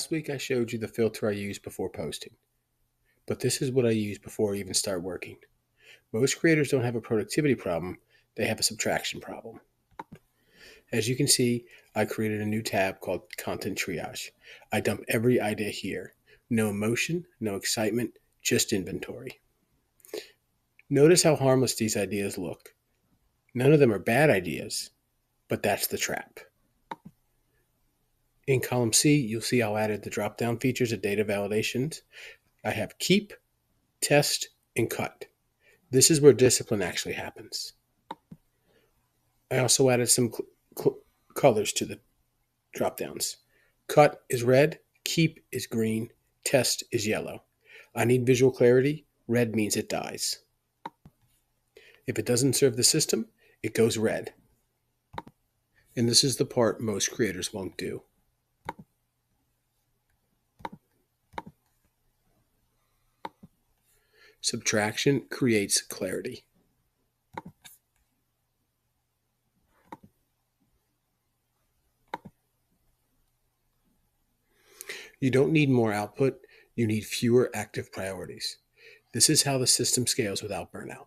Last week I showed you the filter I use before posting, but this is what I use before I even start working. Most creators don't have a productivity problem, they have a subtraction problem. As you can see, I created a new tab called Content Triage. I dump every idea here. No emotion, no excitement, just inventory. Notice how harmless these ideas look. None of them are bad ideas, but that's the trap. In column C, you'll see I'll added the drop-down features of data validations. I have keep, test, and cut. This is where discipline actually happens. I also added some colors to the drop-downs. Cut is red, keep is green, test is yellow. I need visual clarity. Red means it dies. If it doesn't serve the system, it goes red. And this is the part most creators won't do. Subtraction creates clarity. You don't need more output, you need fewer active priorities. This is how the system scales without burnout.